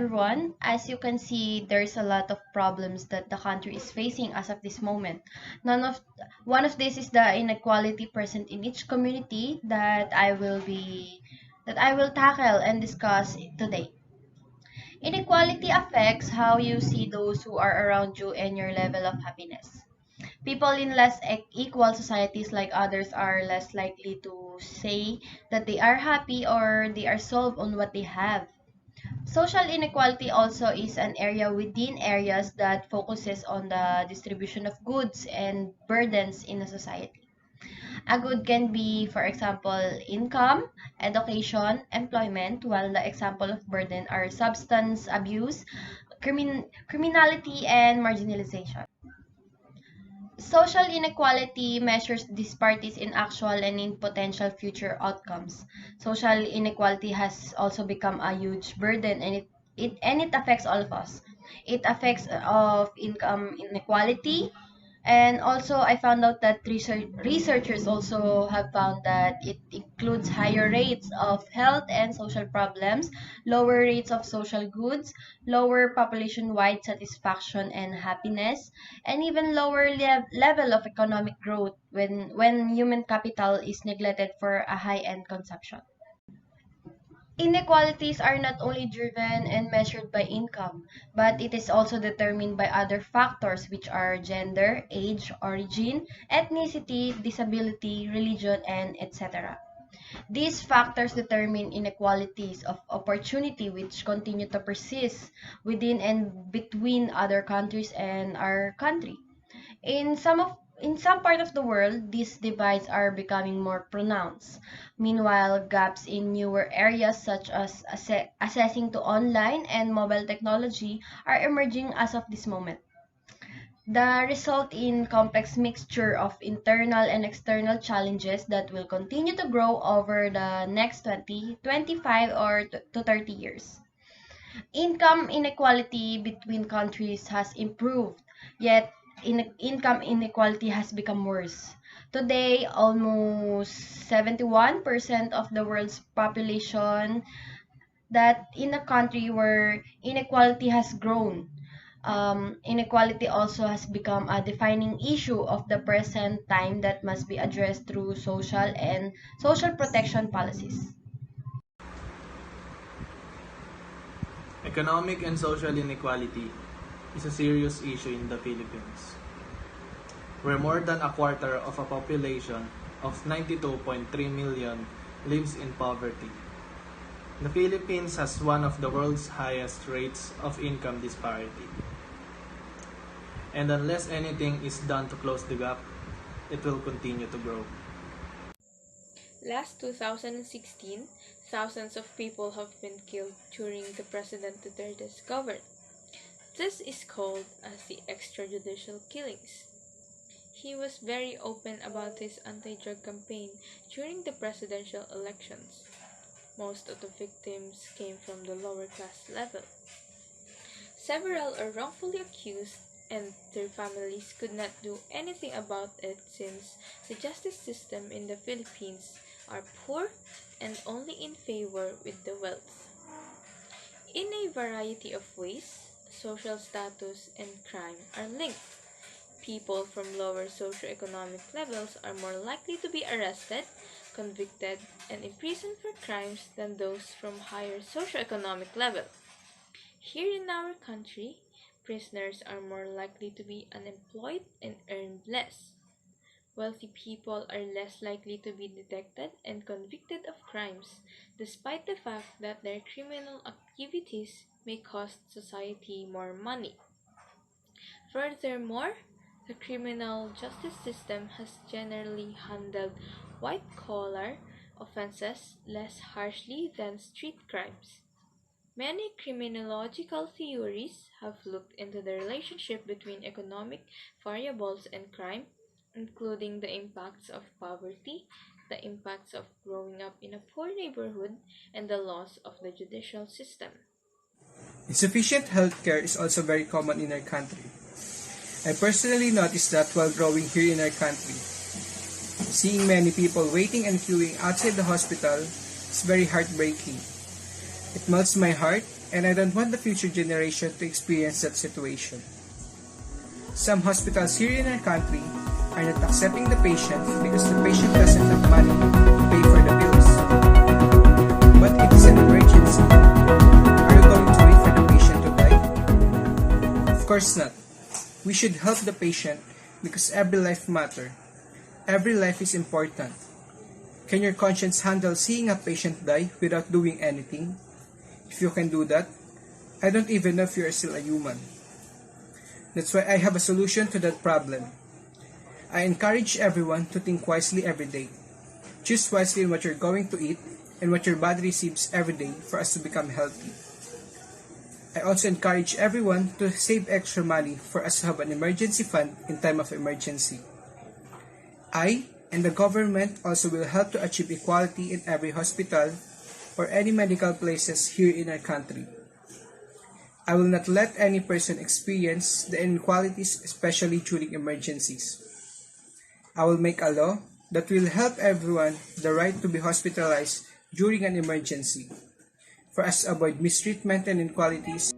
everyone. As you can see, there's a lot of problems that the country is facing as of this moment. None of One of this is the inequality present in each community that I will tackle and discuss today. Inequality affects how you see those who are around you and your level of happiness. People in less equal societies like others are less likely to say that they are happy or they are solved on what they have. Social inequality also is an area within areas that focuses on the distribution of goods and burdens in a society. A good can be, for example, income, education, employment, while the example of burden are substance abuse, criminality, and marginalization. Social inequality measures disparities in actual and in potential future outcomes. Social inequality has also become a huge burden, and it affects all of us. It affects of income inequality, and also, I found out that researchers also have found that it includes higher rates of health and social problems, lower rates of social goods, lower population-wide satisfaction and happiness, and even lower level of economic growth when human capital is neglected for a high-end consumption. Inequalities are not only driven and measured by income, but it is also determined by other factors which are gender, age, origin, ethnicity, disability, religion, and etc. These factors determine inequalities of opportunity which continue to persist within and between other countries and our country. In some part of the world, these divides are becoming more pronounced. Meanwhile, gaps in newer areas such as accessing to online and mobile technology are emerging as of this moment. The result in complex mixture of internal and external challenges that will continue to grow over the next 20, 25, or to 30 years. Income inequality between countries has improved, yet income inequality has become worse. Today, almost 71% of the world's population that in a country where inequality has grown. Inequality also has become a defining issue of the present time that must be addressed through social protection policies. Economic and social inequality is a serious issue in the Philippines, where more than a quarter of a population of 92.3 million lives in poverty. The Philippines has one of the world's highest rates of income disparity. And unless anything is done to close the gap, it will continue to grow. Last 2016, thousands of people have been killed during the President Duterte's government. This is called as the extrajudicial killings. He was very open about his anti-drug campaign during the presidential elections. Most of the victims came from the lower class level. Several are wrongfully accused and their families could not do anything about it since the justice system in the Philippines are poor and only in favor with the wealth. In a variety of ways, social status and crime are linked. People from lower socioeconomic levels are more likely to be arrested, convicted, and imprisoned for crimes than those from higher socioeconomic level. Here in our country, prisoners are more likely to be unemployed and earn less. Wealthy people are less likely to be detected and convicted of crimes, despite the fact that their criminal activities may cost society more money. Furthermore, the criminal justice system has generally handled white-collar offenses less harshly than street crimes. Many criminological theories have looked into the relationship between economic variables and crime, including the impacts of poverty, the impacts of growing up in a poor neighborhood, and the loss of the judicial system. Insufficient healthcare is also very common in our country. I personally noticed that while growing here in our country. Seeing many people waiting and queuing outside the hospital is very heartbreaking. It melts my heart and I don't want the future generation to experience that situation. Some hospitals here in our country are not accepting the patient because the patient doesn't have money to pay for the bills. But it is an emergency. Are you going to wait for the patient to die? Of course not. We should help the patient because every life matters. Every life is important. Can your conscience handle seeing a patient die without doing anything? If you can do that, I don't even know if you are still a human. That's why I have a solution to that problem. I encourage everyone to think wisely every day. Choose wisely in what you're going to eat and what your body receives every day for us to become healthy. I also encourage everyone to save extra money for us to have an emergency fund in time of emergency. I and the government also will help to achieve equality in every hospital or any medical places here in our country. I will not let any person experience the inequalities, especially during emergencies. I will make a law that will help everyone the right to be hospitalized during an emergency. For us to avoid mistreatment and inequalities,